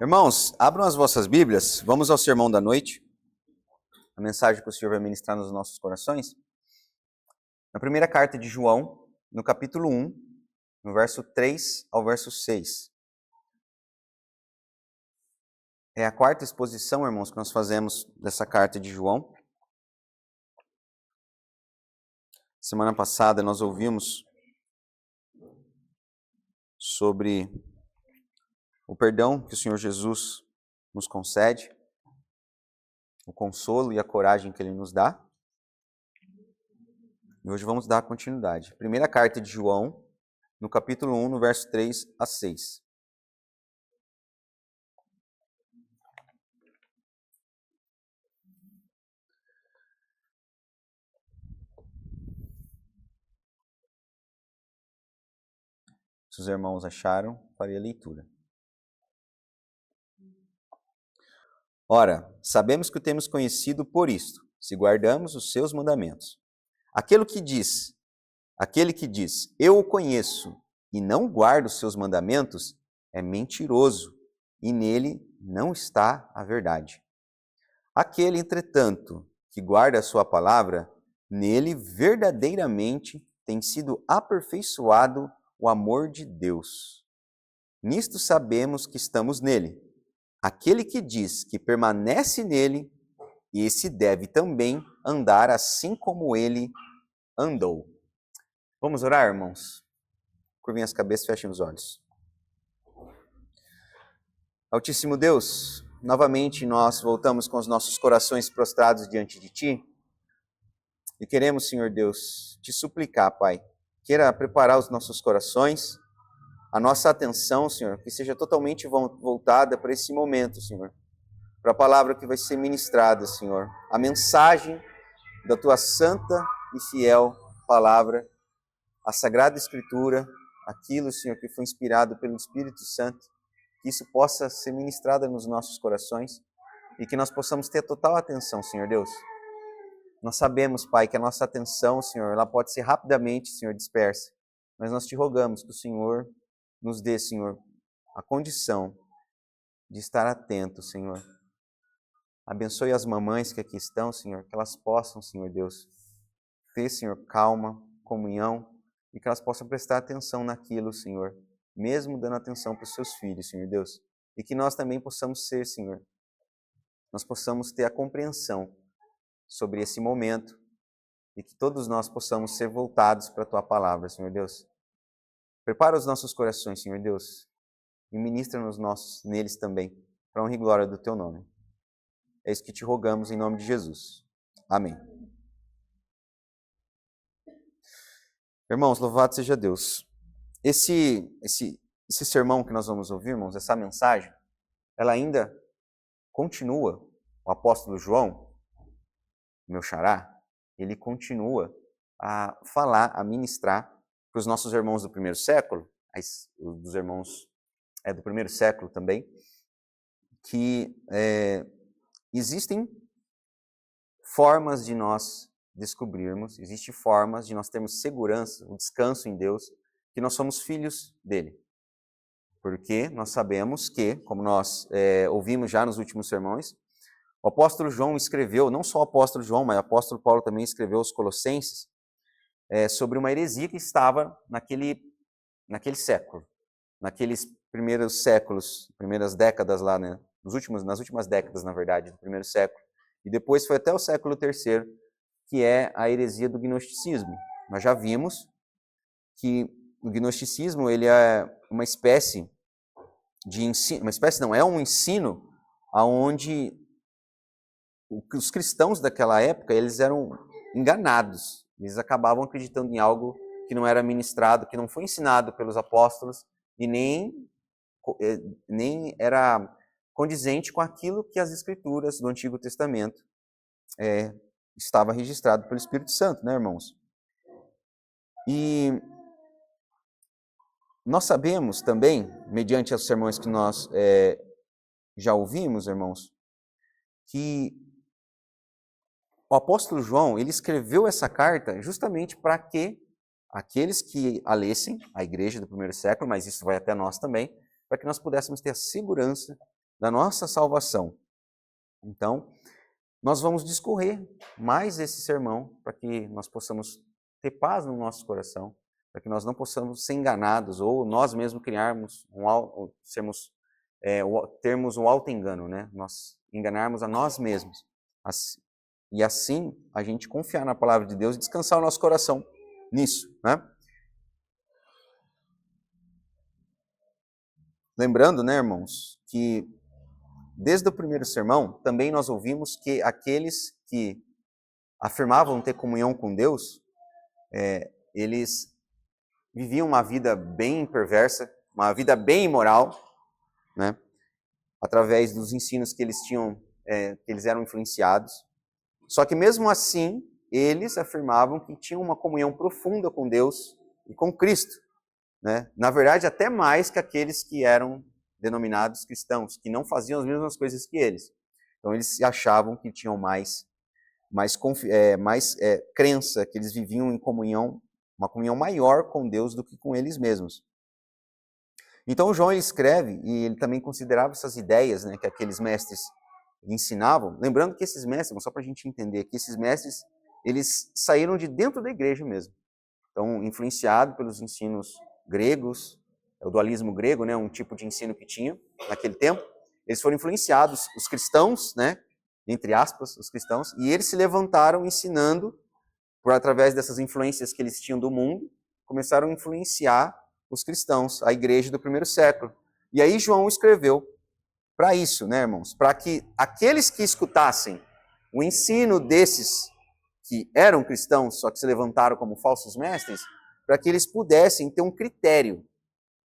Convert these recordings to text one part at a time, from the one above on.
Irmãos, abram as vossas Bíblias, vamos ao sermão da noite, a mensagem que o Senhor vai ministrar nos nossos corações. Na primeira carta de João, no capítulo 1, no verso 3 ao verso 6. É a quarta exposição, irmãos, que nós fazemos dessa carta de João. Semana passada nós ouvimos sobre o perdão que o Senhor Jesus nos concede, o consolo e a coragem que Ele nos dá. E hoje vamos dar continuidade. Primeira carta de João, no capítulo 1, no verso 3 a 6. Se os irmãos acharam, farei a leitura. Ora, sabemos que o temos conhecido por isto, se guardamos os seus mandamentos. Aquele que diz, eu o conheço e não guarda os seus mandamentos, é mentiroso, e nele não está a verdade. Aquele, entretanto, que guarda a sua palavra, nele verdadeiramente tem sido aperfeiçoado o amor de Deus. Nisto sabemos que estamos nele. Aquele que diz que permanece nele, esse deve também andar assim como ele andou. Vamos orar, irmãos? Curvem as cabeças, fechem os olhos. Altíssimo Deus, novamente nós voltamos com os nossos corações prostrados diante de Ti e queremos, Senhor Deus, te suplicar, Pai, queira preparar os nossos corações, a nossa atenção, Senhor, que seja totalmente voltada para esse momento, Senhor, para a palavra que vai ser ministrada, Senhor, a mensagem da Tua santa e fiel palavra, a Sagrada Escritura, aquilo, Senhor, que foi inspirado pelo Espírito Santo, que isso possa ser ministrado nos nossos corações e que nós possamos ter total atenção, Senhor Deus. Nós sabemos, Pai, que a nossa atenção, Senhor, ela pode ser rapidamente, Senhor, dispersa, mas nós te rogamos que o Senhor nos dê, Senhor, a condição de estar atento, Senhor. Abençoe as mamães que aqui estão, Senhor, que elas possam, Senhor Deus, ter, Senhor, calma, comunhão, e que elas possam prestar atenção naquilo, Senhor, mesmo dando atenção para os seus filhos, Senhor Deus. E que nós também possamos ser, Senhor, nós possamos ter a compreensão sobre esse momento e que todos nós possamos ser voltados para a Tua palavra, Senhor Deus. Prepara os nossos corações, Senhor Deus, e ministra-nos neles também, para a honra e glória do Teu nome. É isso que te rogamos em nome de Jesus. Amém. Irmãos, louvado seja Deus. Esse sermão que nós vamos ouvir, irmãos, essa mensagem, ela ainda continua. O apóstolo João, meu xará, ele continua a falar, a ministrar para os nossos irmãos do primeiro século, dos irmãos do primeiro século também, que existem formas de nós descobrirmos, existem formas de nós termos segurança, um descanso em Deus, que nós somos filhos dele. Porque nós sabemos que, como nós ouvimos já nos últimos sermões, o apóstolo João escreveu, não só o apóstolo João, mas o apóstolo Paulo também escreveu aos Colossenses, sobre uma heresia que estava naquele século, naqueles primeiros séculos, primeiras décadas lá, né? Nas últimas décadas, na verdade, do primeiro século. E depois foi até o século III, que é a heresia do gnosticismo. Nós já vimos que o gnosticismo ele é uma espécie de ensino, é um ensino onde os cristãos daquela época eles eram enganados. Eles acabavam acreditando em algo que não era ministrado, que não foi ensinado pelos apóstolos e nem era condizente com aquilo que as Escrituras do Antigo Testamento estava registrado pelo Espírito Santo, né, irmãos? E nós sabemos também, mediante os sermões que nós já ouvimos, irmãos, que o apóstolo João, ele escreveu essa carta justamente para que aqueles que a lessem, a igreja do primeiro século, mas isso vai até nós também, para que nós pudéssemos ter a segurança da nossa salvação. Então, nós vamos discorrer mais esse sermão para que nós possamos ter paz no nosso coração, para que nós não possamos ser enganados ou nós mesmos criarmos termos um auto-engano, né? Nós enganarmos a nós mesmos. E assim a gente confiar na palavra de Deus e descansar o nosso coração nisso, né? Lembrando, né, irmãos, que desde o primeiro sermão também nós ouvimos que aqueles que afirmavam ter comunhão com Deus, eles viviam uma vida bem perversa, uma vida bem imoral, né? Através dos ensinos que eles tinham, que eles eram influenciados. Só que mesmo assim, eles afirmavam que tinham uma comunhão profunda com Deus e com Cristo, né? Na verdade, até mais que aqueles que eram denominados cristãos, que não faziam as mesmas coisas que eles. Então, eles achavam que tinham mais crença, que eles viviam em comunhão, uma comunhão maior com Deus do que com eles mesmos. Então, João ele escreve, e ele também considerava essas ideias, né, que aqueles mestres ensinavam. Lembrando que esses mestres, só para a gente entender, que esses mestres, eles saíram de dentro da igreja mesmo. Então, influenciado pelos ensinos gregos, o dualismo grego, né, um tipo de ensino que tinha naquele tempo, eles foram influenciados, os cristãos, né, entre aspas, os cristãos, e eles se levantaram ensinando, através dessas influências que eles tinham do mundo, começaram a influenciar os cristãos, a igreja do primeiro século. E aí João escreveu para isso, né, irmãos? Para que aqueles que escutassem o ensino desses que eram cristãos, só que se levantaram como falsos mestres, para que eles pudessem ter um critério,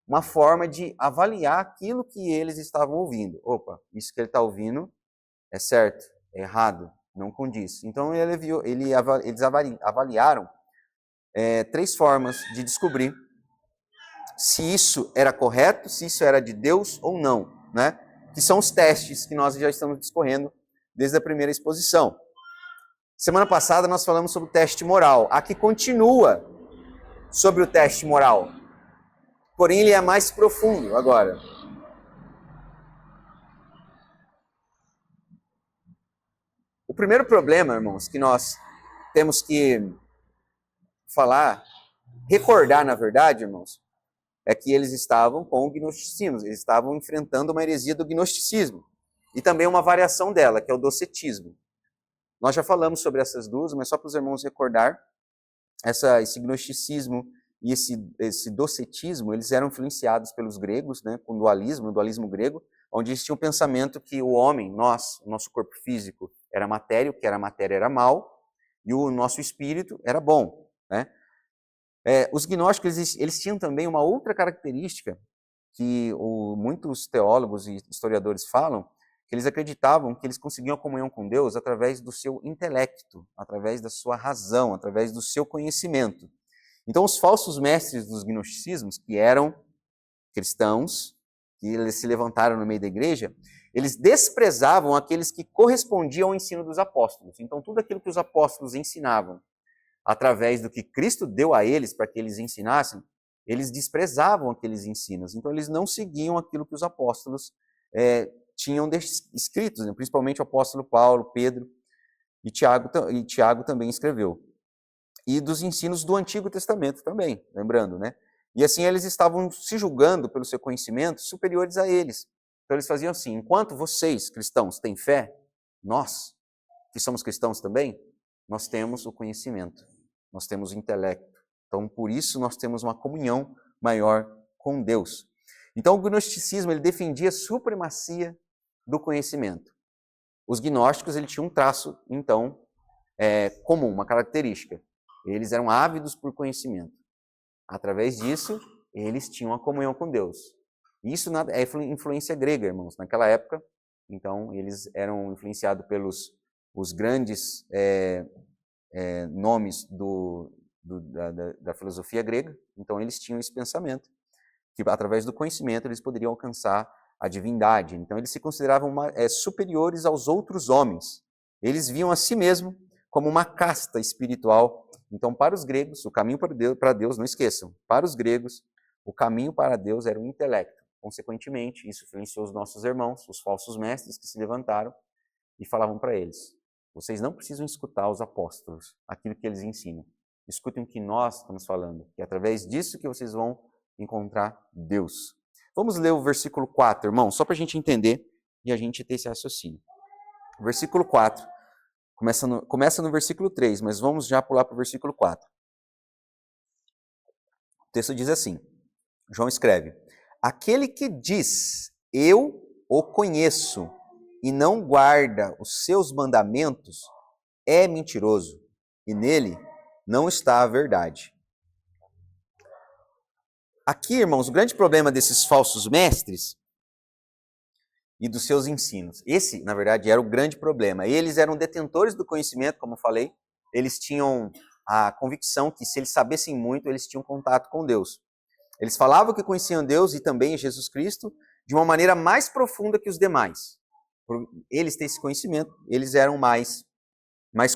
uma forma de avaliar aquilo que eles estavam ouvindo. Opa, isso que ele está ouvindo é certo, é errado, não condiz. Então eles avaliaram 3 formas de descobrir se isso era correto, se isso era de Deus ou não, né? Que são os testes que nós já estamos discorrendo desde a primeira exposição. Semana passada nós falamos sobre o teste moral. Aqui continua sobre o teste moral. Porém, ele é mais profundo agora. O primeiro problema, irmãos, que nós temos que recordar, na verdade, irmãos, é que eles estavam com o gnosticismo, eles estavam enfrentando uma heresia do gnosticismo, e também uma variação dela, que é o docetismo. Nós já falamos sobre essas duas, mas só para os irmãos recordar, esse gnosticismo e esse docetismo, eles eram influenciados pelos gregos, né, com o dualismo grego, onde eles tinham o pensamento que o homem, o nosso corpo físico, era matéria, o que era matéria era mal, e o nosso espírito era bom, né? Os gnósticos, eles tinham também uma outra característica que muitos teólogos e historiadores falam, que eles acreditavam que eles conseguiam a comunhão com Deus através do seu intelecto, através da sua razão, através do seu conhecimento. Então, os falsos mestres dos gnosticismos, que eram cristãos, que eles se levantaram no meio da igreja, eles desprezavam aqueles que correspondiam ao ensino dos apóstolos. Então, tudo aquilo que os apóstolos ensinavam, através do que Cristo deu a eles para que eles ensinassem, eles desprezavam aqueles ensinos. Então, eles não seguiam aquilo que os apóstolos tinham escritos, né? Principalmente o apóstolo Paulo, Pedro e Tiago também escreveu. E dos ensinos do Antigo Testamento também, lembrando, né? E assim eles estavam se julgando pelo seu conhecimento superiores a eles. Então eles faziam assim: enquanto vocês, cristãos, têm fé, nós, que somos cristãos também, nós temos o conhecimento, nós temos o intelecto. Então por isso nós temos uma comunhão maior com Deus. Então o gnosticismo ele defendia a supremacia do conhecimento. Os gnósticos ele tinham um traço, então, comum, uma característica. Eles eram ávidos por conhecimento. Através disso, eles tinham a comunhão com Deus. Isso é influência grega, irmãos, naquela época. Então, eles eram influenciados pelos os grandes nomes da filosofia grega. Então, eles tinham esse pensamento, que através do conhecimento eles poderiam alcançar a divindade. Então, eles se consideravam superiores aos outros homens. Eles viam a si mesmos como uma casta espiritual. Então, para os gregos, o caminho para Deus, não esqueçam, para os gregos, o caminho para Deus era o intelecto, Consequentemente, isso influenciou os nossos irmãos, os falsos mestres que se levantaram e falavam para eles: vocês não precisam escutar os apóstolos, aquilo que eles ensinam. Escutem o que nós estamos falando, que é através disso que vocês vão encontrar Deus. Vamos ler o versículo 4, irmão, só para a gente entender e a gente ter esse raciocínio. Versículo 4, começa no versículo 3, mas vamos já pular para o versículo 4. O texto diz assim, João escreve: aquele que diz, eu o conheço, e não guarda os seus mandamentos, é mentiroso, e nele não está a verdade. Aqui, irmãos, o grande problema desses falsos mestres e dos seus ensinos, esse, na verdade, era o grande problema. Eles eram detentores do conhecimento, como eu falei, eles tinham a convicção que se eles sabessem muito, eles tinham contato com Deus. Eles falavam que conheciam Deus e também Jesus Cristo de uma maneira mais profunda que os demais. Por eles terem esse conhecimento, eles eram mais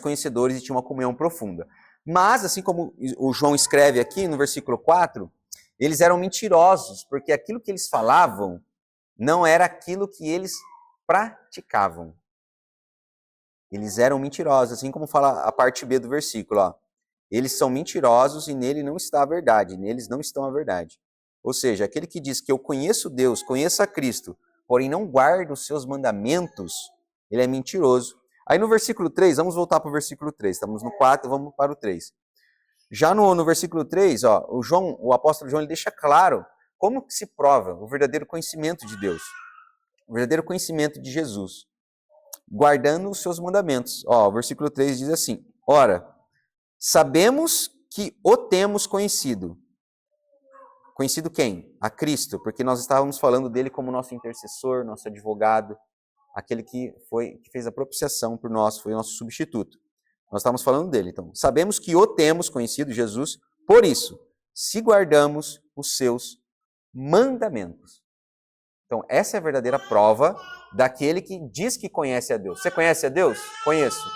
conhecedores e tinham uma comunhão profunda. Mas, assim como o João escreve aqui no versículo 4, eles eram mentirosos, porque aquilo que eles falavam não era aquilo que eles praticavam. Eles eram mentirosos, assim como fala a parte B do versículo. Ó. Eles são mentirosos e nele não está a verdade, neles não estão a verdade. Ou seja, aquele que diz que eu conheço Deus, conheço a Cristo, porém não guarda os seus mandamentos, ele é mentiroso. Aí no versículo 3, vamos voltar para o versículo 3, estamos no 4, vamos para o 3. Já no versículo 3, ó, o apóstolo João ele deixa claro como que se prova o verdadeiro conhecimento de Deus, o verdadeiro conhecimento de Jesus, guardando os seus mandamentos. Ó, o versículo 3 diz assim, ora, sabemos que o temos conhecido. Conhecido quem? A Cristo, porque nós estávamos falando dele como nosso intercessor, nosso advogado, aquele que fez a propiciação por nós, foi o nosso substituto. Nós estamos falando dele. Então, sabemos que o temos conhecido, Jesus, por isso, se guardamos os seus mandamentos. Então, essa é a verdadeira prova daquele que diz que conhece a Deus. Você conhece a Deus? Conheço.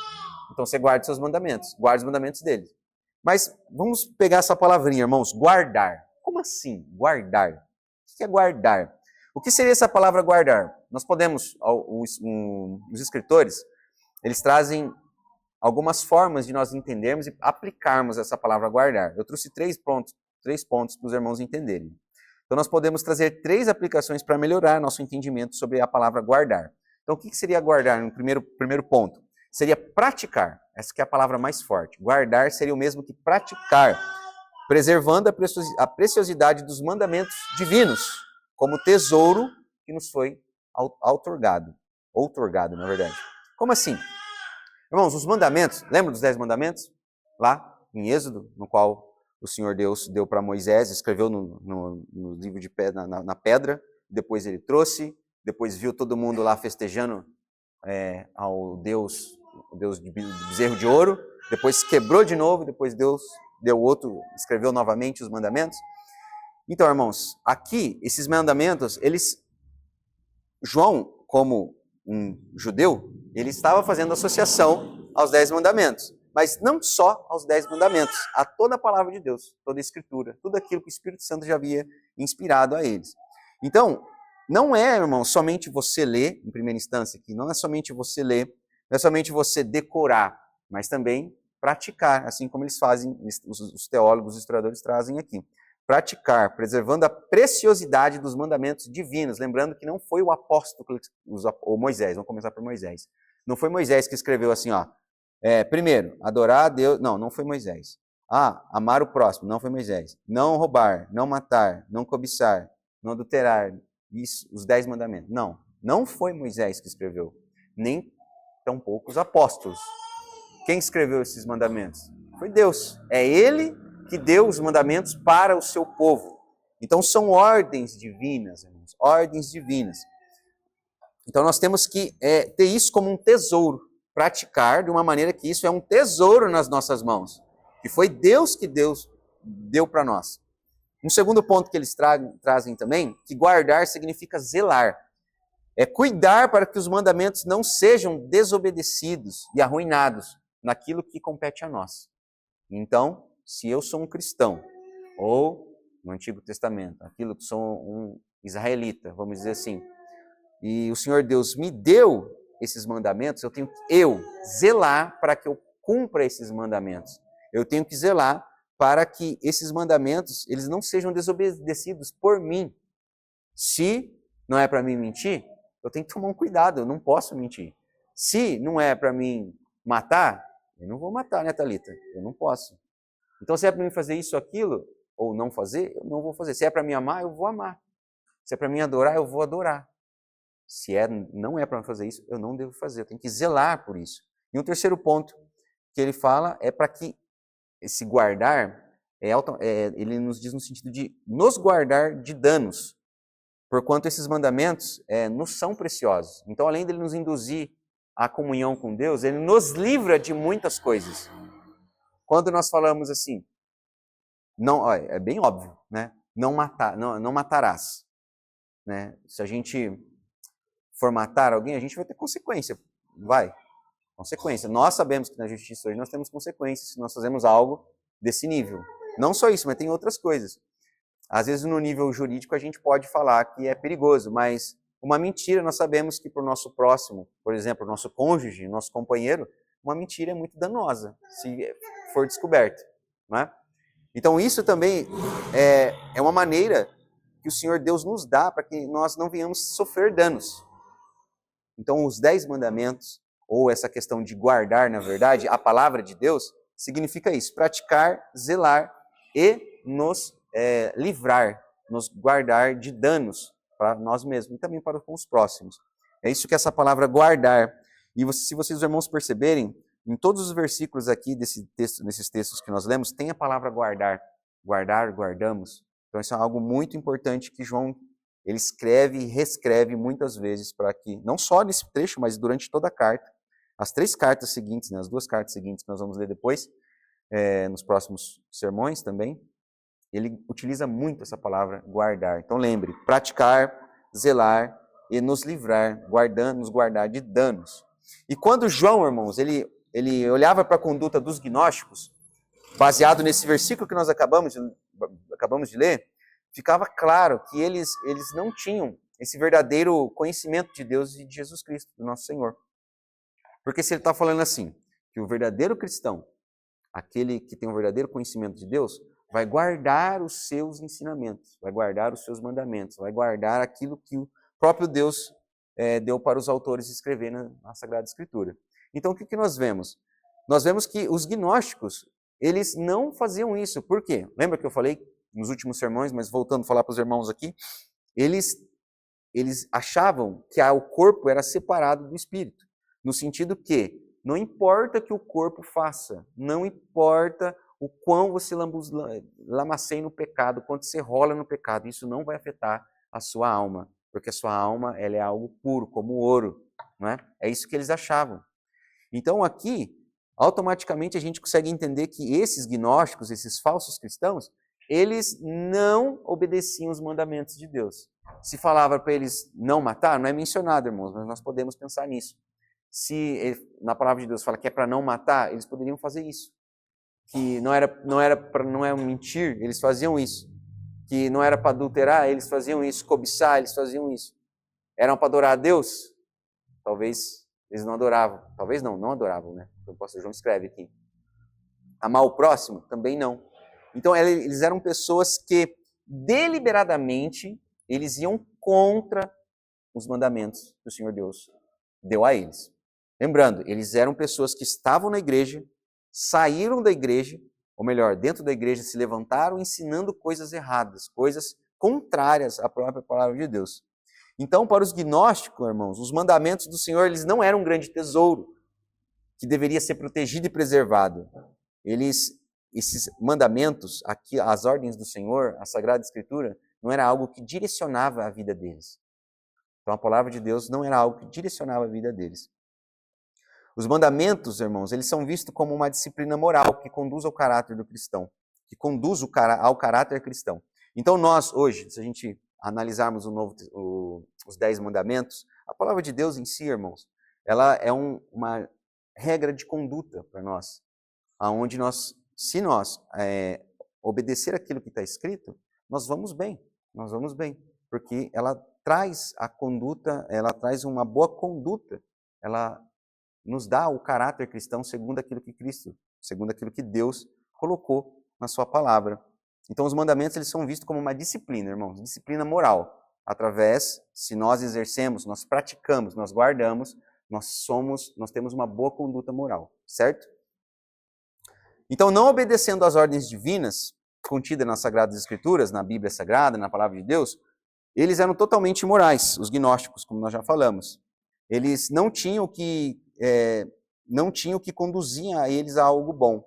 Então, você guarda os seus mandamentos, guarda os mandamentos dele. Mas vamos pegar essa palavrinha, irmãos, guardar. Como assim, guardar? O que é guardar? O que seria essa palavra guardar? Nós podemos, os escritores, eles trazem algumas formas de nós entendermos e aplicarmos essa palavra guardar. Eu trouxe três pontos para os irmãos entenderem. Então, nós podemos trazer 3 aplicações para melhorar nosso entendimento sobre a palavra guardar. Então, o que seria guardar no primeiro ponto? Seria praticar. Essa que é a palavra mais forte. Guardar seria o mesmo que praticar, preservando a preciosidade dos mandamentos divinos, como tesouro que nos foi outorgado, na verdade. Como assim? Irmãos, os mandamentos, lembra dos 10 mandamentos? Lá em Êxodo, no qual o Senhor Deus deu para Moisés, escreveu no livro de pedra, na pedra, depois ele trouxe, depois viu todo mundo lá festejando ao Deus de bezerro de ouro, depois quebrou de novo, depois Deus deu outro, escreveu novamente os mandamentos. Então, irmãos, aqui, esses mandamentos, João, como um judeu, ele estava fazendo associação aos 10 mandamentos. Mas não só aos 10 mandamentos, a toda a palavra de Deus, toda a Escritura, tudo aquilo que o Espírito Santo já havia inspirado a eles. Então, não é, irmão, somente você ler, em primeira instância aqui, não é somente você ler, não é somente você decorar, mas também praticar, assim como eles fazem, os teólogos, os historiadores trazem aqui. Praticar, preservando a preciosidade dos mandamentos divinos, lembrando que não foi o apóstolo, ou Moisés, vamos começar por Moisés. Não foi Moisés que escreveu assim, ó, primeiro, adorar a Deus, não foi Moisés. Amar o próximo, não foi Moisés. Não roubar, não matar, não cobiçar, não adulterar, isso, os 10 mandamentos. Não foi Moisés que escreveu, nem tampouco os apóstolos. Quem escreveu esses mandamentos? Foi Deus. É Ele que deu os mandamentos para o seu povo. Então são ordens divinas, irmãos, ordens divinas. Então nós temos que ter isso como um tesouro, praticar de uma maneira que isso é um tesouro nas nossas mãos, que foi Deus que deu para nós. Um segundo ponto que eles trazem também, que guardar significa zelar. É cuidar para que os mandamentos não sejam desobedecidos e arruinados naquilo que compete a nós. Então, se eu sou um cristão, ou no Antigo Testamento, aquilo que sou um israelita, vamos dizer assim, e o Senhor Deus me deu esses mandamentos, eu tenho que zelar para que eu cumpra esses mandamentos. Eu tenho que zelar para que esses mandamentos eles não sejam desobedecidos por mim. Se não é para mim mentir, eu tenho que tomar um cuidado, eu não posso mentir. Se não é para mim matar, eu não vou matar, né, Thalita? Eu não posso. Então, se é para mim fazer isso, aquilo, ou não fazer, eu não vou fazer. Se é para mim amar, eu vou amar. Se é para mim adorar, eu vou adorar. Se não é para fazer isso, eu não devo fazer. Eu tenho que zelar por isso. E um terceiro ponto que ele fala é para que esse guardar, ele nos diz no sentido de nos guardar de danos, porquanto esses mandamentos nos são preciosos. Então, além dele nos induzir à comunhão com Deus, ele nos livra de muitas coisas. Quando nós falamos assim, não, é bem óbvio, né? Não matarás. Né? Se a gente for matar alguém, a gente vai ter consequência. Consequência. Nós sabemos que na justiça hoje nós temos consequências se nós fazemos algo desse nível. Não só isso, mas tem outras coisas. Às vezes no nível jurídico a gente pode falar que é perigoso, mas uma mentira nós sabemos que para o nosso próximo, por exemplo, nosso cônjuge, nosso companheiro, uma mentira é muito danosa se for descoberta. Né? Então isso também é uma maneira que o Senhor Deus nos dá para que nós não venhamos sofrer danos. Então os 10 mandamentos, ou essa questão de guardar, na verdade, a palavra de Deus, significa isso, praticar, zelar e nos livrar, nos guardar de danos para nós mesmos e também para com os próximos. É isso que essa palavra guardar. E se vocês, irmãos, perceberem, em todos os versículos aqui nesses textos que nós lemos, tem a palavra guardar. Guardar, guardamos. Então isso é algo muito importante que João ele escreve e reescreve muitas vezes para que, não só nesse trecho, mas durante toda a carta, as 3 cartas seguintes, né, as 2 cartas seguintes que nós vamos ler depois, nos próximos sermões também, ele utiliza muito essa palavra guardar. Então lembre, praticar, zelar e nos livrar, nos guardar de danos. E quando João, irmãos, ele olhava para a conduta dos gnósticos, baseado nesse versículo que nós acabamos de ler, ficava claro que eles não tinham esse verdadeiro conhecimento de Deus e de Jesus Cristo, do nosso Senhor. Porque se ele está falando assim, que o verdadeiro cristão, aquele que tem um verdadeiro conhecimento de Deus, vai guardar os seus ensinamentos, vai guardar os seus mandamentos, vai guardar aquilo que o próprio Deus deu para os autores escrever na Sagrada Escritura. Então, o que nós vemos? Nós vemos que os gnósticos, eles não faziam isso. Por quê? Lembra que eu falei nos últimos sermões, mas voltando a falar para os irmãos aqui, eles achavam que o corpo era separado do espírito, no sentido que não importa que o corpo faça, não importa o quão você lamaceie no pecado, quanto você rola no pecado, isso não vai afetar a sua alma, porque a sua alma ela é algo puro, como o ouro. Não é? É isso que eles achavam. Então aqui, automaticamente a gente consegue entender que esses gnósticos, esses falsos cristãos, eles não obedeciam os mandamentos de Deus. Se falava para eles não matar, não é mencionado, irmãos, mas nós podemos pensar nisso. Se na palavra de Deus fala que é para não matar, eles poderiam fazer isso. Que não era para mentir, eles faziam isso. Que não era para adulterar, eles faziam isso. Cobiçar, eles faziam isso. Eram para adorar a Deus? Talvez eles não adoravam. Talvez não adoravam, né? O apóstolo João escreve aqui. Amar o próximo? Também não. Então eles eram pessoas que deliberadamente eles iam contra os mandamentos que o Senhor Deus deu a eles. Lembrando, eles eram pessoas que estavam na igreja, saíram da igreja, ou melhor, dentro da igreja se levantaram ensinando coisas erradas, coisas contrárias à própria palavra de Deus. Então, para os gnósticos, irmãos, os mandamentos do Senhor, eles não eram um grande tesouro que deveria ser protegido e preservado. Esses mandamentos, aqui, as ordens do Senhor, a Sagrada Escritura, não era algo que direcionava a vida deles. Então, a palavra de Deus não era algo que direcionava a vida deles. Os mandamentos, irmãos, eles são vistos como uma disciplina moral que conduz ao caráter do cristão, que conduz ao caráter cristão. Então nós, hoje, se a gente analisarmos os 10 mandamentos, a palavra de Deus em si, irmãos, ela é uma regra de conduta para nós, onde se nós obedecer aquilo que está escrito, nós vamos bem, porque ela traz a conduta, ela traz uma boa conduta, ela nos dá o caráter cristão segundo aquilo que Cristo, segundo aquilo que Deus colocou na sua palavra. Então os mandamentos eles são vistos como uma disciplina, irmãos, disciplina moral. Através, se nós exercemos, nós praticamos, nós guardamos, nós temos uma boa conduta moral, certo? Então, não obedecendo às ordens divinas contidas nas Sagradas Escrituras, na Bíblia Sagrada, na Palavra de Deus, eles eram totalmente imorais, os gnósticos, como nós já falamos. Eles não tinham que conduzir a eles a algo bom.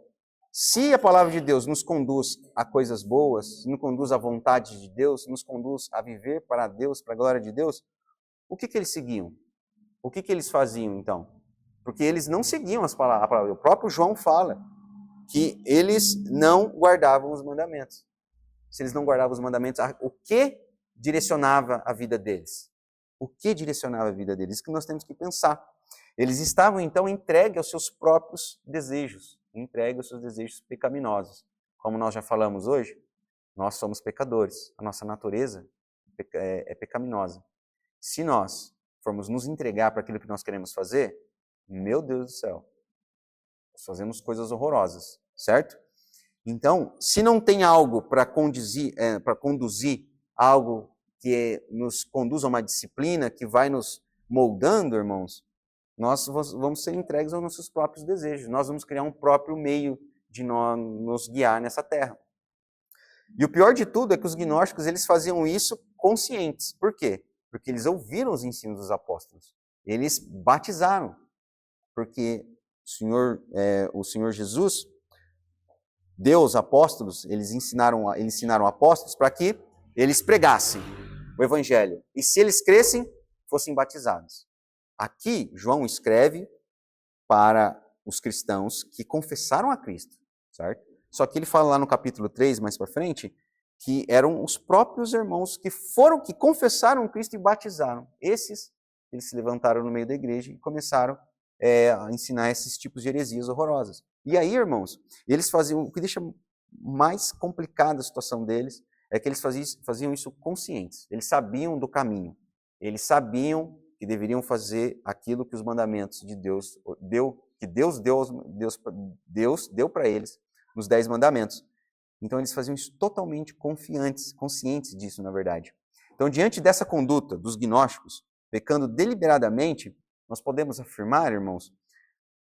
Se a palavra de Deus nos conduz a coisas boas, nos conduz à vontade de Deus, nos conduz a viver para Deus, para a glória de Deus, o que eles seguiam? O que eles faziam, então? Porque eles não seguiam as palavras. O próprio João fala que eles não guardavam os mandamentos. Se eles não guardavam os mandamentos, o que direcionava a vida deles? O que direcionava a vida deles? Isso que nós temos que pensar. Eles estavam, então, entregues aos seus próprios desejos, entregues aos seus desejos pecaminosos. Como nós já falamos hoje, nós somos pecadores. A nossa natureza é pecaminosa. Se nós formos nos entregar para aquilo que nós queremos fazer, meu Deus do céu, nós fazemos coisas horrorosas, certo? Então, se não tem algo para conduzir algo que nos conduz a uma disciplina, que vai nos moldando, irmãos, nós vamos ser entregues aos nossos próprios desejos. Nós vamos criar um próprio meio de nos guiar nessa terra. E o pior de tudo é que os gnósticos eles faziam isso conscientes. Por quê? Porque eles ouviram os ensinos dos apóstolos. Eles batizaram. Porque o Senhor Jesus deu aos apóstolos, eles ensinaram apóstolos para que eles pregassem o evangelho. E se eles crescem, fossem batizados. Aqui, João escreve para os cristãos que confessaram a Cristo, certo? Só que ele fala lá no capítulo 3, mais para frente, que eram os próprios irmãos que confessaram Cristo e batizaram. Eles se levantaram no meio da igreja e começaram a ensinar esses tipos de heresias horrorosas. E aí, irmãos, eles faziam, o que deixa mais complicada a situação deles é que eles faziam isso conscientes. Eles sabiam do caminho. Eles sabiam que deveriam fazer aquilo que os mandamentos de Deus deu para eles nos 10 mandamentos. Então eles faziam isso totalmente conscientes disso, na verdade. Então, diante dessa conduta dos gnósticos, pecando deliberadamente, nós podemos afirmar, irmãos,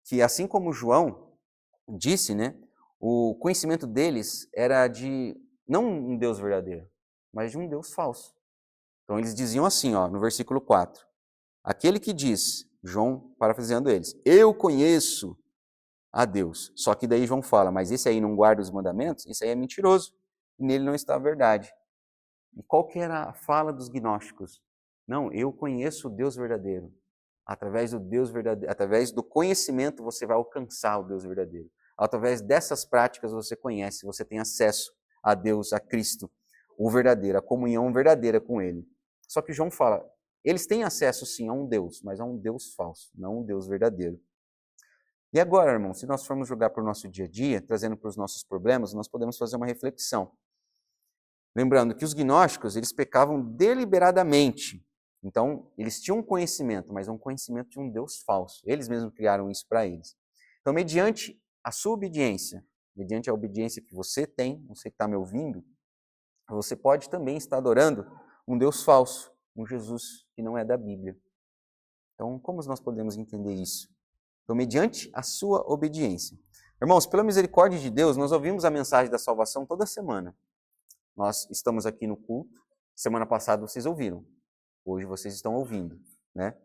que assim como João disse, né, o conhecimento deles era de não um Deus verdadeiro, mas de um Deus falso. Então eles diziam assim, no versículo 4, aquele que diz, João parafraseando eles, eu conheço a Deus. Só que daí João fala, mas esse aí não guarda os mandamentos? Esse aí é mentiroso, e nele não está a verdade. E qual que era a fala dos gnósticos? Não, eu conheço o Deus verdadeiro. Através do Deus verdadeiro, através do conhecimento você vai alcançar o Deus verdadeiro. Através dessas práticas você conhece, você tem acesso a Deus, a Cristo, o verdadeiro, a comunhão verdadeira com Ele. Só que João fala, eles têm acesso sim a um Deus, mas a um Deus falso, não um Deus verdadeiro. E agora, irmão, se nós formos jogar para o nosso dia a dia, trazendo para os nossos problemas, nós podemos fazer uma reflexão. Lembrando que os gnósticos, eles pecavam deliberadamente. Então, eles tinham um conhecimento, mas um conhecimento de um Deus falso. Eles mesmos criaram isso para eles. Então, mediante a sua obediência, mediante a obediência que você tem, você que está me ouvindo, você pode também estar adorando um Deus falso, um Jesus que não é da Bíblia. Então, como nós podemos entender isso? Então, mediante a sua obediência. Irmãos, pela misericórdia de Deus, nós ouvimos a mensagem da salvação toda semana. Nós estamos aqui no culto. Semana passada vocês ouviram. Hoje vocês estão ouvindo, né?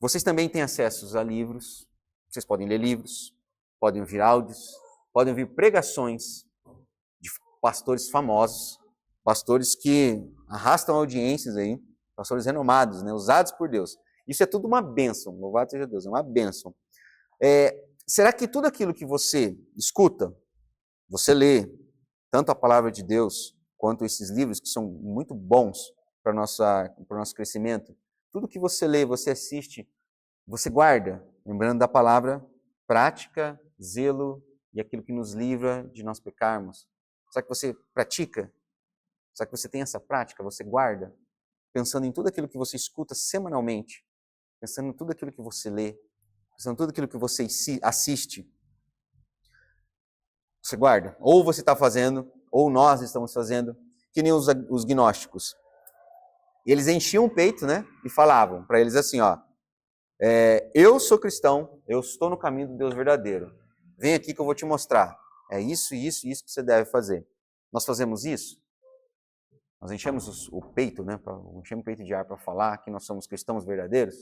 Vocês também têm acesso a livros. Vocês podem ler livros, podem ouvir áudios, podem ouvir pregações de pastores famosos, pastores que arrastam audiências aí, pastores renomados, né? Usados por Deus. Isso é tudo uma bênção, louvado seja Deus, é uma bênção. Será que tudo aquilo que você escuta, você lê, tanto a palavra de Deus, quanto esses livros que são muito bons para o nosso crescimento, tudo que você lê, você assiste, você guarda, lembrando da palavra prática, zelo e aquilo que nos livra de nós pecarmos? Será que você pratica? Será que você tem essa prática? Você guarda? Pensando em tudo aquilo que você escuta semanalmente, pensando em tudo aquilo que você lê, pensando em tudo aquilo que você assiste. Você guarda? Ou você está fazendo, ou nós estamos fazendo, que nem os gnósticos. Eles enchiam o peito, né? E falavam para eles assim, ó, eu sou cristão, eu estou no caminho do Deus verdadeiro. Vem aqui que eu vou te mostrar. É isso, isso e isso que você deve fazer. Nós fazemos isso? Nós enchemos o peito, né? Enchemos o peito de ar para falar que nós somos cristãos verdadeiros?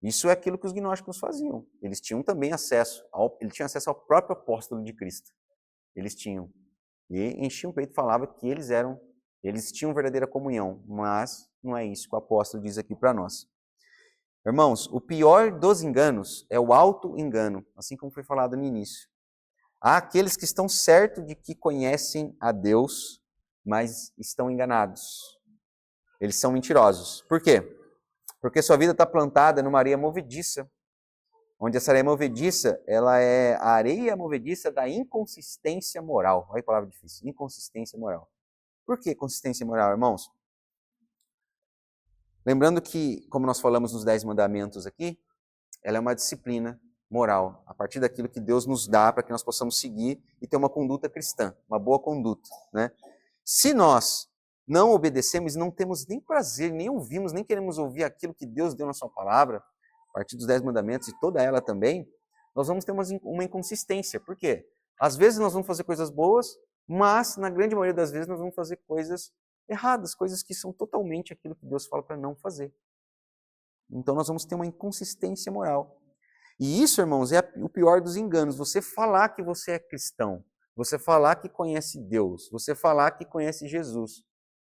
Isso é aquilo que os gnósticos faziam. Eles tinham também acesso, ao próprio apóstolo de Cristo. Eles tinham. E enchiam o peito e falavam que eles tinham verdadeira comunhão, mas não é isso que o apóstolo diz aqui para nós. Irmãos, o pior dos enganos é o auto-engano, assim como foi falado no início. Há aqueles que estão certos de que conhecem a Deus, mas estão enganados. Eles são mentirosos. Por quê? Porque sua vida está plantada numa areia movediça, onde essa areia movediça, ela é a areia movediça da inconsistência moral. Olha que palavra difícil, inconsistência moral. Por que consistência moral, irmãos? Lembrando que, como nós falamos nos 10 mandamentos aqui, ela é uma disciplina moral, a partir daquilo que Deus nos dá para que nós possamos seguir e ter uma conduta cristã, uma boa conduta, né? Se nós não obedecemos, não temos nem prazer, nem ouvimos, nem queremos ouvir aquilo que Deus deu na sua palavra, a partir dos 10 mandamentos e toda ela também, nós vamos ter uma inconsistência. Por quê? Às vezes nós vamos fazer coisas boas, mas na grande maioria das vezes nós vamos fazer coisas erradas, coisas que são totalmente aquilo que Deus fala para não fazer. Então nós vamos ter uma inconsistência moral. E isso, irmãos, é o pior dos enganos. Você falar que você é cristão, você falar que conhece Deus, você falar que conhece Jesus.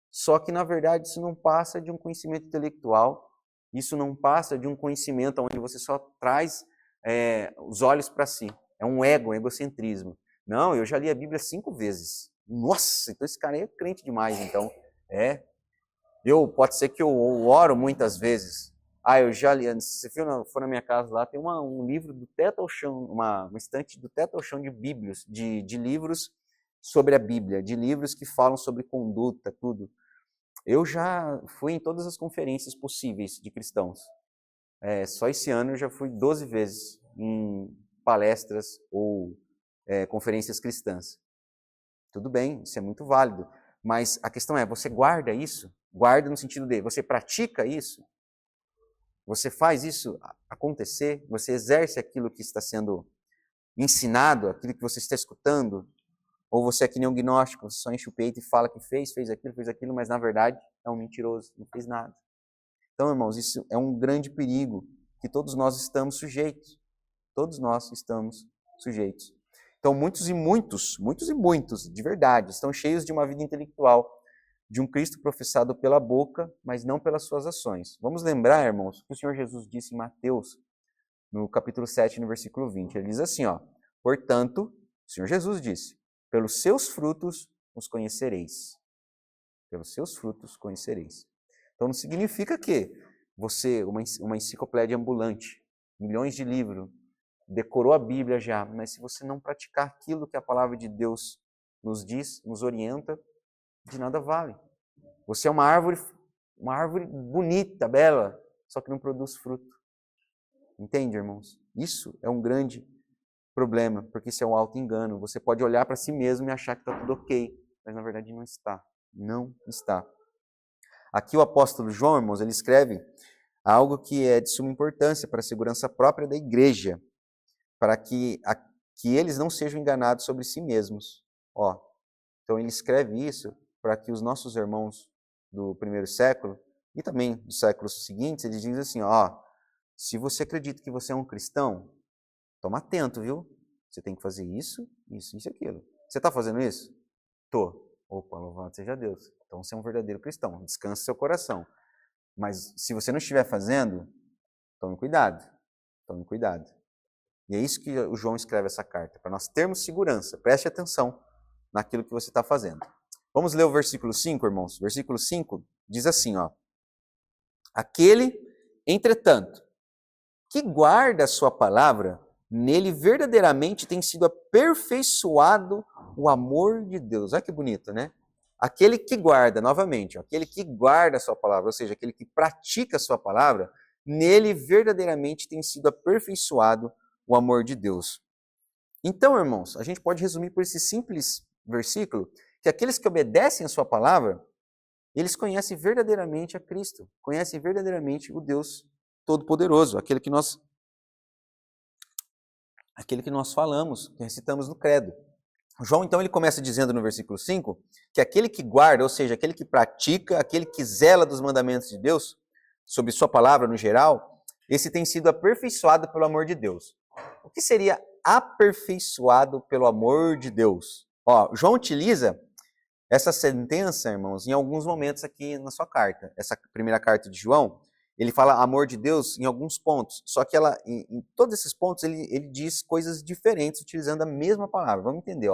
Só que, na verdade, isso não passa de um conhecimento intelectual, isso não passa de um conhecimento onde você só traz os olhos para si. É um ego, um egocentrismo. Não, eu já li a Bíblia 5 vezes. Nossa, então esse cara é crente demais, então. Pode ser que eu oro muitas vezes. Eu já li, se você for na minha casa lá, tem um livro do teto ao chão, uma estante do teto ao chão de bíblias, de livros sobre a Bíblia, de livros que falam sobre conduta, tudo. Eu já fui em todas as conferências possíveis de cristãos. Só esse ano eu já fui 12 vezes em palestras ou conferências cristãs. Tudo bem, isso é muito válido. Mas a questão é, você guarda isso? Guarda no sentido de, você pratica isso? Você faz isso acontecer? Você exerce aquilo que está sendo ensinado, aquilo que você está escutando? Ou você é que nem um gnóstico, você só enche o peito e fala que fez aquilo, mas na verdade é um mentiroso, não fez nada. Então, irmãos, isso é um grande perigo que todos nós estamos sujeitos. Todos nós estamos sujeitos. Então, muitos, de verdade, estão cheios de uma vida intelectual, de um Cristo professado pela boca, mas não pelas suas ações. Vamos lembrar, irmãos, o que o Senhor Jesus disse em Mateus, no capítulo 7, no versículo 20. Ele diz assim, portanto, o Senhor Jesus disse, pelos seus frutos os conhecereis. Pelos seus frutos conhecereis. Então não significa que você, uma enciclopédia ambulante, milhões de livros, decorou a Bíblia já, mas se você não praticar aquilo que a palavra de Deus nos diz, nos orienta, de nada vale. Você é uma árvore bonita, bela, só que não produz fruto. Entende, irmãos? Isso é um grande problema, porque isso é um auto-engano. Você pode olhar para si mesmo e achar que está tudo ok, mas na verdade não está. Não está. Aqui o apóstolo João, irmãos, ele escreve algo que é de suma importância para a segurança própria da igreja, para que eles não sejam enganados sobre si mesmos. Então ele escreve isso para que os nossos irmãos do primeiro século e também dos séculos seguintes, eles dizem assim, se você acredita que você é um cristão, toma atento, viu? Você tem que fazer isso, isso e aquilo. Você está fazendo isso? Tô. Opa, louvado seja Deus. Então você é um verdadeiro cristão. Descanse seu coração. Mas se você não estiver fazendo, tome cuidado. Tome cuidado. E é isso que o João escreve essa carta, para nós termos segurança. Preste atenção naquilo que você está fazendo. Vamos ler o versículo 5, irmãos. Versículo 5 diz assim, aquele, entretanto, que guarda a sua palavra, nele verdadeiramente tem sido aperfeiçoado o amor de Deus. Olha que bonito, né? aquele que guarda, novamente, aquele que guarda a sua palavra, ou seja, aquele que pratica a sua palavra, nele verdadeiramente tem sido aperfeiçoado o amor de Deus. Então, irmãos, a gente pode resumir por esse simples versículo que aqueles que obedecem a sua palavra, eles conhecem verdadeiramente a Cristo, conhecem verdadeiramente o Deus Todo-Poderoso, aquele que nós falamos, que recitamos no credo. João, então, ele começa dizendo no versículo 5 que aquele que guarda, ou seja, aquele que pratica, aquele que zela dos mandamentos de Deus, sobre sua palavra no geral, esse tem sido aperfeiçoado pelo amor de Deus. O que seria aperfeiçoado pelo amor de Deus? João utiliza essa sentença, irmãos, em alguns momentos aqui na sua carta. Essa primeira carta de João, ele fala amor de Deus em alguns pontos, só que em todos esses pontos ele diz coisas diferentes utilizando a mesma palavra. Vamos entender,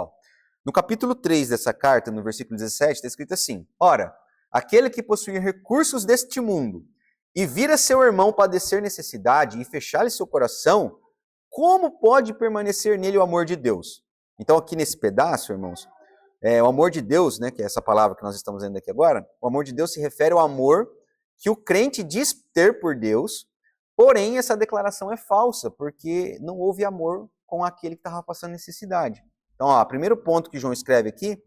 No capítulo 3 dessa carta, no versículo 17, está escrito assim: Ora, aquele que possui recursos deste mundo e vira seu irmão padecer necessidade e fechar-lhe seu coração, como pode permanecer nele o amor de Deus? Então aqui nesse pedaço, irmãos, o amor de Deus, né, que é essa palavra que nós estamos vendo aqui agora, o amor de Deus se refere ao amor que o crente diz ter por Deus, porém essa declaração é falsa, porque não houve amor com aquele que estava passando necessidade. Então, o primeiro ponto que João escreve aqui,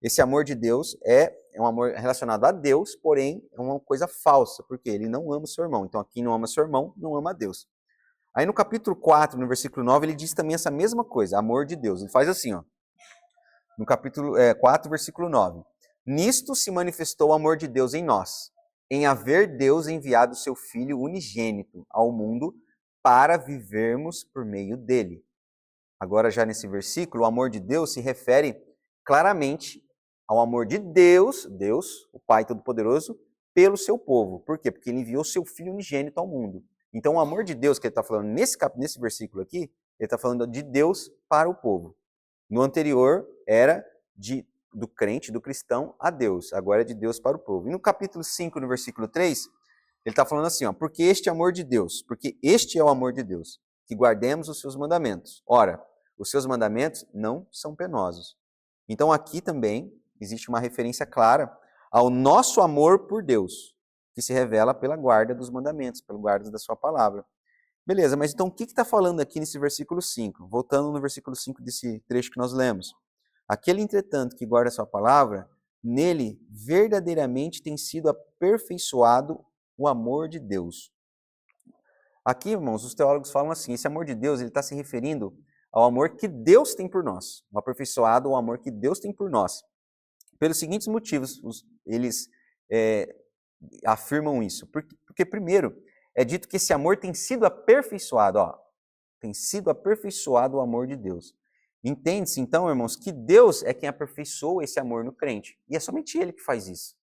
esse amor de Deus é um amor relacionado a Deus, porém é uma coisa falsa, porque ele não ama o seu irmão. Então, quem não ama seu irmão, não ama a Deus. Aí no capítulo 4, no versículo 9, ele diz também essa mesma coisa, amor de Deus. Ele faz assim, no capítulo 4, versículo 9. Nisto se manifestou o amor de Deus em nós, em haver Deus enviado seu Filho unigênito ao mundo para vivermos por meio dele. Agora, já nesse versículo, o amor de Deus se refere claramente ao amor de Deus, o Pai Todo-Poderoso, pelo seu povo. Por quê? Porque ele enviou seu Filho unigênito ao mundo. Então, o amor de Deus que ele está falando nesse versículo aqui, ele está falando de Deus para o povo. No anterior, era do crente, do cristão, a Deus. Agora é de Deus para o povo. E no capítulo 5, no versículo 3, ele está falando assim, porque este é o amor de Deus, que guardemos os seus mandamentos. Ora, os seus mandamentos não são penosos. Então aqui também existe uma referência clara ao nosso amor por Deus, que se revela pela guarda dos mandamentos, pela guarda da sua palavra. Beleza, mas então o que está falando aqui nesse versículo 5? Voltando no versículo 5 desse trecho que nós lemos. Aquele, entretanto, que guarda a sua palavra, nele verdadeiramente tem sido aperfeiçoado o amor de Deus. Aqui, irmãos, os teólogos falam assim, esse amor de Deus ele está se referindo ao amor que Deus tem por nós, o aperfeiçoado o amor que Deus tem por nós. Pelos seguintes motivos, eles afirmam isso. Porque, primeiro, é dito que esse amor tem sido aperfeiçoado, tem sido aperfeiçoado o amor de Deus. Entende-se, então, irmãos, que Deus é quem aperfeiçoa esse amor no crente. E é somente Ele que faz isso.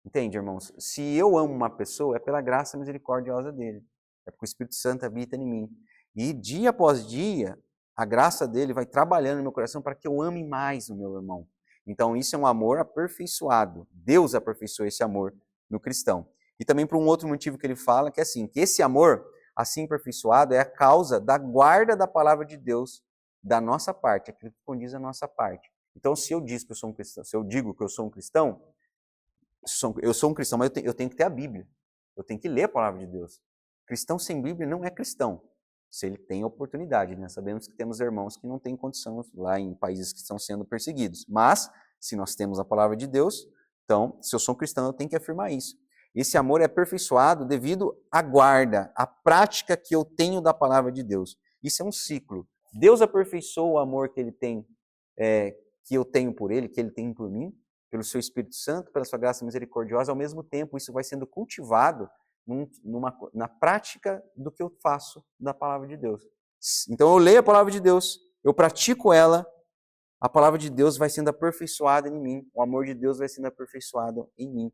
Entende, irmãos? Se eu amo uma pessoa, é pela graça misericordiosa dele. É porque o Espírito Santo habita em mim. E dia após dia, a graça dele vai trabalhando no meu coração para que eu ame mais o meu irmão. Então, isso é um amor aperfeiçoado. Deus aperfeiçoa esse amor no cristão. E também por um outro motivo que ele fala, que é assim, que esse amor, assim aperfeiçoado, é a causa da guarda da palavra de Deus da nossa parte, aquilo que condiz a nossa parte. Então, se eu digo que eu sou um cristão, eu sou um cristão, mas eu tenho que ter a Bíblia. Eu tenho que ler a palavra de Deus. Cristão sem Bíblia não é cristão. Se ele tem oportunidade, né? Sabemos que temos irmãos que não têm condição lá em países que estão sendo perseguidos. Mas, se nós temos a palavra de Deus, então, se eu sou um cristão, eu tenho que afirmar isso. Esse amor é aperfeiçoado devido à guarda, à prática que eu tenho da palavra de Deus. Isso é um ciclo. Deus aperfeiçoa o amor que ele tem, que eu tenho por ele, que ele tem por mim, pelo seu Espírito Santo, pela sua graça misericordiosa. Ao mesmo tempo, isso vai sendo cultivado na prática do que eu faço da palavra de Deus. Então eu leio a palavra de Deus, eu pratico ela, a palavra de Deus vai sendo aperfeiçoada em mim, o amor de Deus vai sendo aperfeiçoado em mim.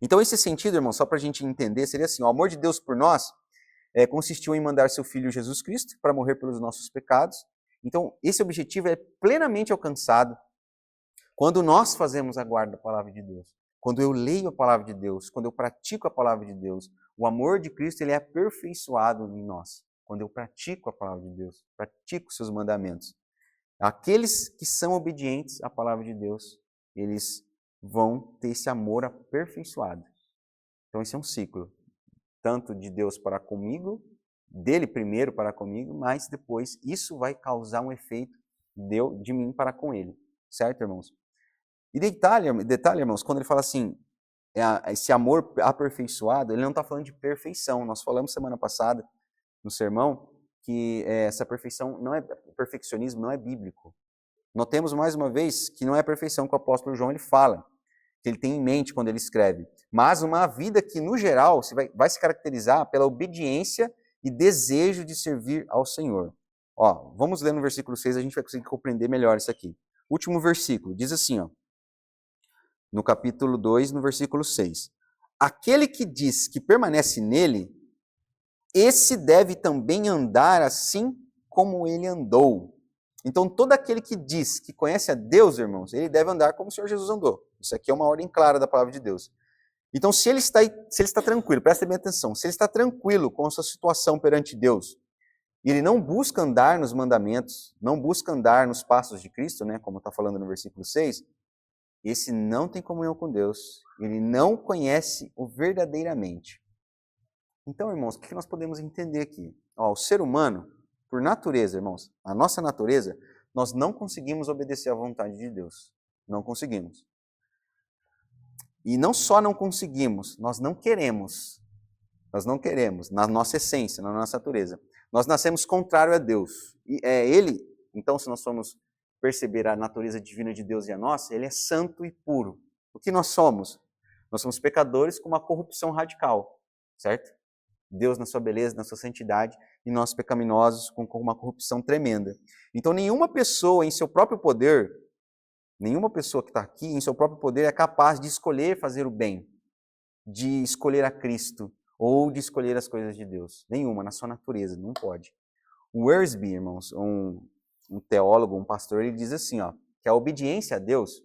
Então esse sentido, irmão, só para a gente entender, seria assim, o amor de Deus por nós consistiu em mandar seu Filho Jesus Cristo para morrer pelos nossos pecados. Então esse objetivo é plenamente alcançado quando nós fazemos a guarda da palavra de Deus. Quando eu leio a palavra de Deus, quando eu pratico a palavra de Deus, o amor de Cristo ele é aperfeiçoado em nós. Quando eu pratico a palavra de Deus, pratico seus mandamentos. Aqueles que são obedientes à palavra de Deus, eles vão ter esse amor aperfeiçoado. Então esse é um ciclo, tanto de Deus para comigo, dele primeiro para comigo, mas depois isso vai causar um efeito de mim para com ele, certo, irmãos? E detalhe, irmãos, quando ele fala assim, esse amor aperfeiçoado, ele não está falando de perfeição. Nós falamos semana passada, no sermão, que essa perfeição não é, perfeccionismo não é bíblico. Notemos mais uma vez que não é a perfeição que o apóstolo João ele fala, que ele tem em mente quando ele escreve, mas uma vida que, no geral, vai se caracterizar pela obediência e desejo de servir ao Senhor. Ó, vamos ler no versículo 6, a gente vai conseguir compreender melhor isso aqui. Último versículo, diz assim, ó, no capítulo 2, no versículo 6. Aquele que diz que permanece nele, esse deve também andar assim como ele andou. Então, todo aquele que diz que conhece a Deus, irmãos, ele deve andar como o Senhor Jesus andou. Isso aqui é uma ordem clara da palavra de Deus. Então, se ele está tranquilo, presta bem atenção, se ele está tranquilo com a sua situação perante Deus, e ele não busca andar nos mandamentos, não busca andar nos passos de Cristo, né, como está falando no versículo 6, esse não tem comunhão com Deus, ele não conhece o verdadeiramente. Então, irmãos, o que nós podemos entender aqui? Ó, o ser humano, por natureza, irmãos, a nossa natureza, nós não conseguimos obedecer à vontade de Deus. Não conseguimos. E não só não conseguimos, nós não queremos. Nós não queremos, na nossa essência, na nossa natureza. Nós nascemos contrário a Deus. E ele, então, se nós formos perceber a natureza divina de Deus e a nossa, ele é santo e puro. O que nós somos? Nós somos pecadores com uma corrupção radical, certo? Deus na sua beleza, na sua santidade, e nós pecaminosos com uma corrupção tremenda. Então, nenhuma pessoa em seu próprio poder, nenhuma pessoa que está aqui em seu próprio poder é capaz de escolher fazer o bem, de escolher a Cristo, ou de escolher as coisas de Deus. Nenhuma, na sua natureza, não pode. O Wiersbe, irmãos, um teólogo, um pastor, ele diz assim, ó, que a obediência a Deus,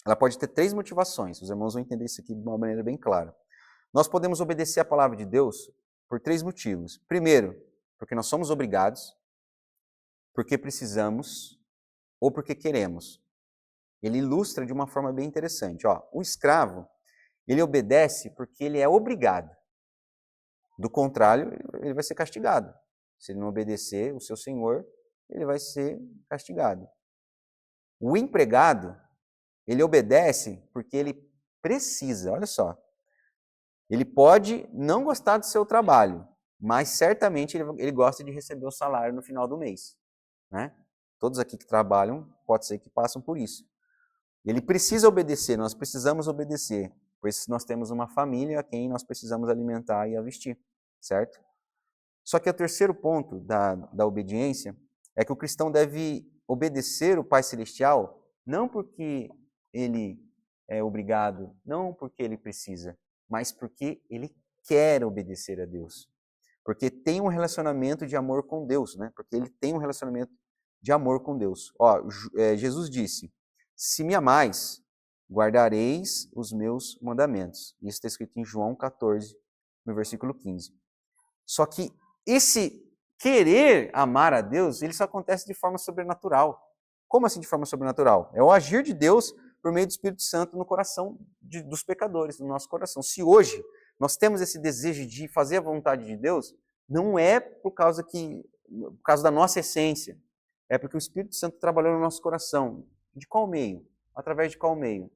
ela pode ter 3 motivações. Os irmãos vão entender isso aqui de uma maneira bem clara. Nós podemos obedecer a palavra de Deus por 3 motivos. Primeiro, porque nós somos obrigados, porque precisamos ou porque queremos. Ele ilustra de uma forma bem interessante. Ó, o escravo, ele obedece porque ele é obrigado. Do contrário, ele vai ser castigado. Se ele não obedecer o seu senhor, ele vai ser castigado. O empregado, ele obedece porque ele precisa, olha só. Ele pode não gostar do seu trabalho, mas certamente ele gosta de receber o salário no final do mês. Né? Todos aqui que trabalham, pode ser que passam por isso. Ele precisa obedecer, nós precisamos obedecer, pois nós temos uma família a quem nós precisamos alimentar e vestir, certo? Só que o terceiro ponto da obediência é que o cristão deve obedecer o Pai Celestial não porque ele é obrigado, não porque ele precisa, mas porque ele quer obedecer a Deus. Porque tem um relacionamento de amor com Deus, né? Porque ele tem um relacionamento de amor com Deus. Ó, Jesus disse, se me amais, guardareis os meus mandamentos. Isso está escrito em João 14, no versículo 15. Só que esse querer amar a Deus, ele só acontece de forma sobrenatural. Como assim de forma sobrenatural? É o agir de Deus por meio do Espírito Santo no coração dos pecadores, no nosso coração. Se hoje nós temos esse desejo de fazer a vontade de Deus, não é por causa da nossa essência, é porque o Espírito Santo trabalhou no nosso coração. De qual meio? Através de qual meio?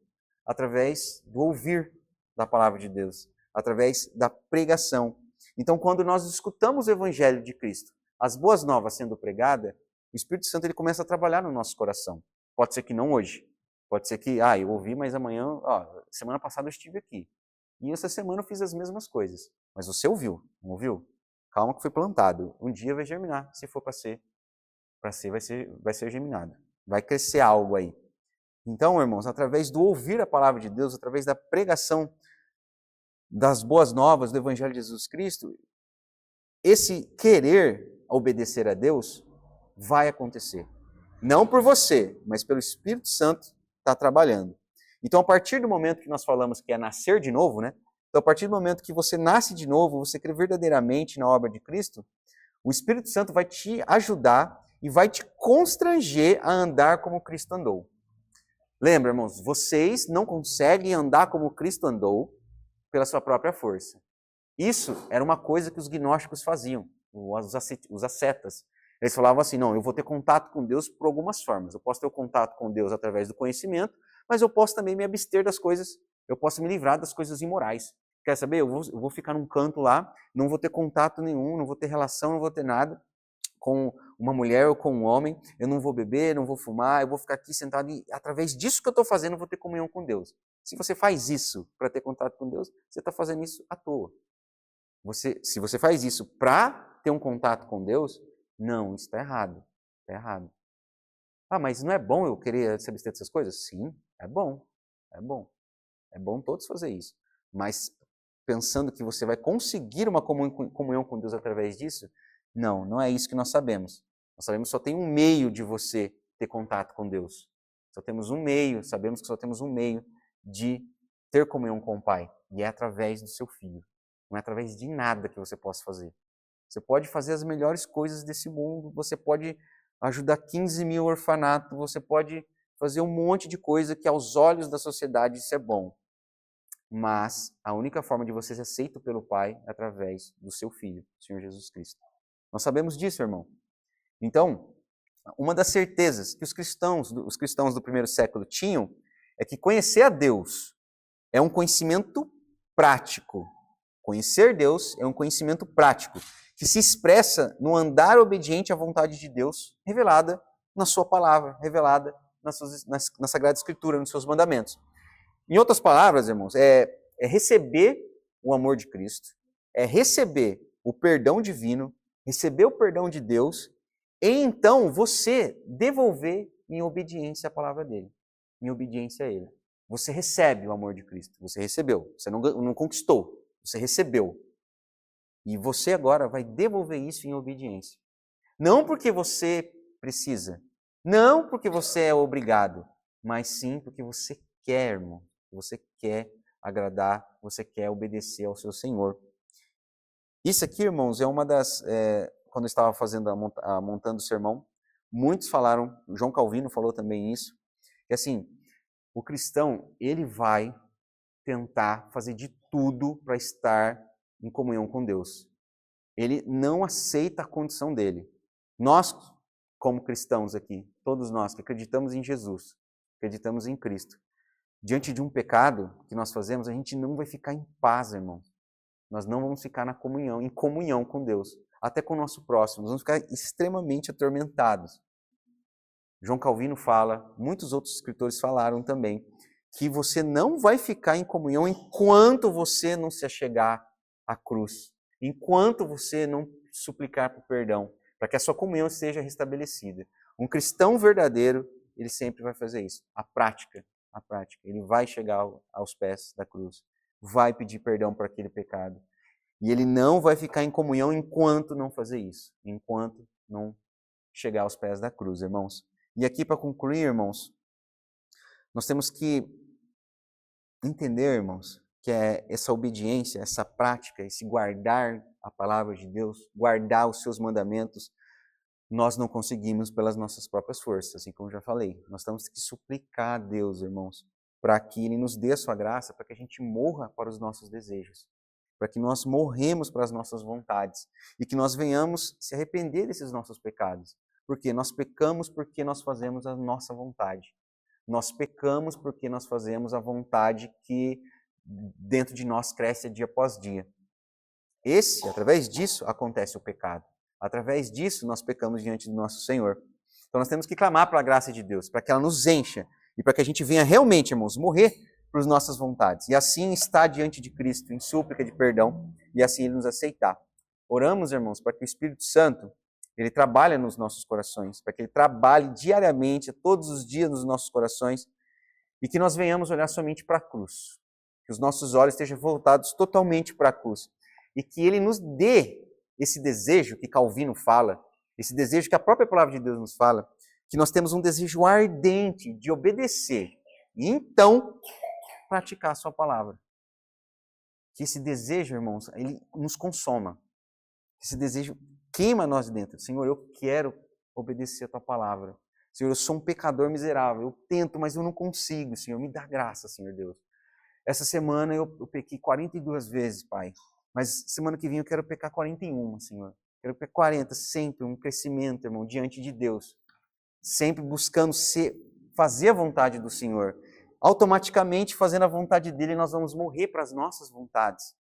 Através do ouvir da palavra de Deus, através da pregação. Então, quando nós escutamos o Evangelho de Cristo, as boas novas sendo pregadas, o Espírito Santo ele começa a trabalhar no nosso coração. Pode ser que não hoje. Pode ser que, eu ouvi, mas amanhã, semana passada eu estive aqui. E essa semana eu fiz as mesmas coisas. Mas você ouviu, não ouviu? Calma que foi plantado. Um dia vai germinar. Se for para ser, vai ser germinado. Vai crescer algo aí. Então, irmãos, através do ouvir a palavra de Deus, através da pregação das boas novas do Evangelho de Jesus Cristo, esse querer obedecer a Deus vai acontecer. Não por você, mas pelo Espírito Santo está trabalhando. Então, a partir do momento que nós falamos que é nascer de novo, né? Então, a partir do momento que você nasce de novo, você crê verdadeiramente na obra de Cristo, o Espírito Santo vai te ajudar e vai te constranger a andar como Cristo andou. Lembra, irmãos, vocês não conseguem andar como Cristo andou pela sua própria força. Isso era uma coisa que os gnósticos faziam, os ascetas. Eles falavam assim, não, eu vou ter contato com Deus por algumas formas. Eu posso ter o contato com Deus através do conhecimento, mas eu posso também me abster das coisas, eu posso me livrar das coisas imorais. Quer saber? Eu vou ficar num canto lá, não vou ter contato nenhum, não vou ter relação, não vou ter nada com uma mulher ou com um homem, eu não vou beber, não vou fumar, eu vou ficar aqui sentado e através disso que eu estou fazendo eu vou ter comunhão com Deus. Se você faz isso para ter contato com Deus, você está fazendo isso à toa. Se você faz isso para ter um contato com Deus, não, isso está errado. Está errado. Ah, mas não é bom eu querer se abster dessas coisas? Sim, é bom. É bom. É bom todos fazer isso. Mas pensando que você vai conseguir uma comunhão com Deus através disso, não é isso que nós sabemos. Nós sabemos que só tem um meio de você ter contato com Deus. Só temos um meio, sabemos que só temos um meio de ter comunhão com o Pai, e é através do seu Filho. Não é através de nada que você possa fazer. Você pode fazer as melhores coisas desse mundo, você pode ajudar 15 mil orfanatos, você pode fazer um monte de coisa que aos olhos da sociedade isso é bom. Mas a única forma de você ser aceito pelo Pai é através do seu Filho, o Senhor Jesus Cristo. Nós sabemos disso, irmão. Então, uma das certezas que os cristãos do primeiro século tinham é que conhecer a Deus é um conhecimento prático. Conhecer Deus é um conhecimento prático, que se expressa no andar obediente à vontade de Deus, revelada na sua palavra, revelada na Sagrada Escritura, nos seus mandamentos. Em outras palavras, irmãos, é receber o amor de Cristo, é receber o perdão divino, receber o perdão de Deus, e então você devolver em obediência à palavra dele, em obediência a ele. Você recebe o amor de Cristo, você recebeu, você não conquistou, você recebeu. E você agora vai devolver isso em obediência. Não porque você precisa, não porque você é obrigado, mas sim porque você quer, irmão. Você quer agradar, você quer obedecer ao seu Senhor. Isso aqui, irmãos, é uma das... quando eu estava montando o sermão, muitos falaram, João Calvino falou também isso, que assim, o cristão, ele vai tentar fazer de tudo para estar em comunhão com Deus. Ele não aceita a condição dele. Nós, como cristãos aqui, todos nós que acreditamos em Jesus, acreditamos em Cristo, diante de um pecado que nós fazemos, a gente não vai ficar em paz, irmão. Nós não vamos ficar em comunhão com Deus, até com o nosso próximo. Nós vamos ficar extremamente atormentados. João Calvino fala, muitos outros escritores falaram também, que você não vai ficar em comunhão enquanto você não se achegar à cruz, enquanto você não suplicar por perdão, para que a sua comunhão seja restabelecida. Um cristão verdadeiro, ele sempre vai fazer isso. A prática. Ele vai chegar aos pés da cruz, vai pedir perdão por aquele pecado. E ele não vai ficar em comunhão enquanto não fazer isso, enquanto não chegar aos pés da cruz, irmãos. E aqui, para concluir, irmãos, nós temos que entender, irmãos, que essa obediência, essa prática, esse guardar a palavra de Deus, guardar os seus mandamentos, nós não conseguimos pelas nossas próprias forças, assim como já falei. Nós temos que suplicar a Deus, irmãos, para que Ele nos dê a sua graça, para que a gente morra para os nossos desejos, para que nós morremos para as nossas vontades e que nós venhamos se arrepender desses nossos pecados. Porque nós pecamos porque nós fazemos a nossa vontade. Nós pecamos porque nós fazemos a vontade que dentro de nós cresce dia após dia. Através disso, acontece o pecado. Através disso, nós pecamos diante do nosso Senhor. Então nós temos que clamar para a graça de Deus, para que ela nos encha e para que a gente venha realmente, irmãos, morrer para as nossas vontades. E assim estar diante de Cristo em súplica de perdão e assim Ele nos aceitar. Oramos, irmãos, para que o Espírito Santo, Ele trabalhe nos nossos corações, para que Ele trabalhe diariamente, todos os dias nos nossos corações e que nós venhamos olhar somente para a cruz. Que os nossos olhos estejam voltados totalmente para a cruz e que Ele nos dê esse desejo que Calvino fala, esse desejo que a própria palavra de Deus nos fala, que nós temos um desejo ardente de obedecer e então praticar a sua palavra. Que esse desejo, irmãos, ele nos consoma. Esse desejo queima nós de dentro. Senhor, eu quero obedecer a tua palavra. Senhor, eu sou um pecador miserável, eu tento, mas eu não consigo, Senhor, me dá graça, Senhor Deus. Essa semana eu pequei 42 vezes, Pai, mas semana que vem eu quero pecar 41, Senhor. Quero pecar 40, sempre um crescimento, irmão, diante de Deus. Sempre buscando fazer a vontade do Senhor. Automaticamente, fazendo a vontade dele, nós vamos morrer para as nossas vontades.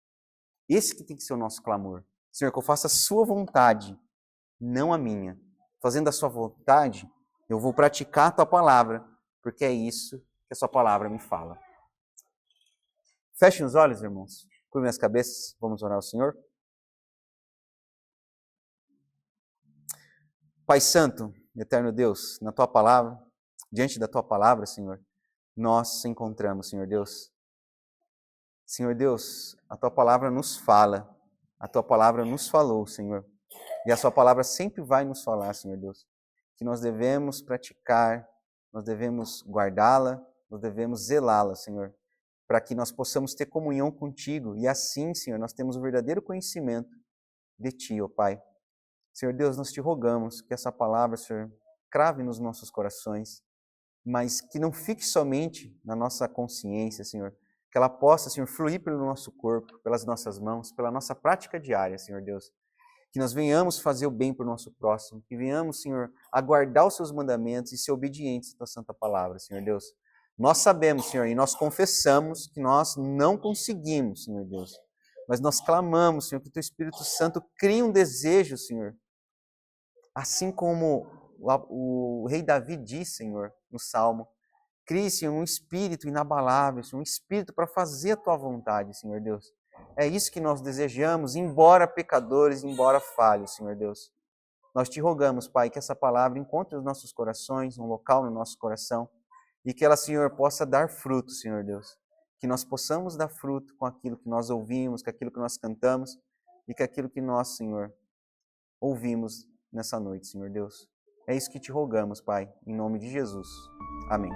Esse que tem que ser o nosso clamor. Senhor, que eu faça a sua vontade, não a minha. Fazendo a sua vontade, eu vou praticar a tua palavra, porque é isso que a sua palavra me fala. Fechem os olhos, irmãos. Curvem as cabeças, vamos orar ao Senhor. Pai Santo, eterno Deus, na tua palavra, diante da tua palavra, Senhor, nós nos encontramos, Senhor Deus. Senhor Deus, a tua palavra nos fala, a tua palavra nos falou, Senhor. E a sua palavra sempre vai nos falar, Senhor Deus, que nós devemos praticar, nós devemos guardá-la, nós devemos zelá-la, Senhor, para que nós possamos ter comunhão contigo. E assim, Senhor, nós temos o verdadeiro conhecimento de ti, ó Pai. Senhor Deus, nós te rogamos que essa palavra, Senhor, crave nos nossos corações, mas que não fique somente na nossa consciência, Senhor, que ela possa, Senhor, fluir pelo nosso corpo, pelas nossas mãos, pela nossa prática diária, Senhor Deus. Que nós venhamos fazer o bem para o nosso próximo, que venhamos, Senhor, aguardar os seus mandamentos e ser obedientes à tua santa palavra, Senhor Deus. Nós sabemos, Senhor, e nós confessamos que nós não conseguimos, Senhor Deus. Mas nós clamamos, Senhor, que o teu Espírito Santo crie um desejo, Senhor. Assim como o rei Davi diz, Senhor, no Salmo, crie, Senhor, um espírito inabalável, Senhor, um espírito para fazer a tua vontade, Senhor Deus. É isso que nós desejamos, embora pecadores, embora falhos, Senhor Deus. Nós te rogamos, Pai, que essa palavra encontre os nossos corações, um local no nosso coração, e que ela, Senhor, possa dar fruto, Senhor Deus. Que nós possamos dar fruto com aquilo que nós ouvimos, com aquilo que nós cantamos, e com aquilo que nós, Senhor, ouvimos nessa noite, Senhor Deus. É isso que te rogamos, Pai, em nome de Jesus. Amém.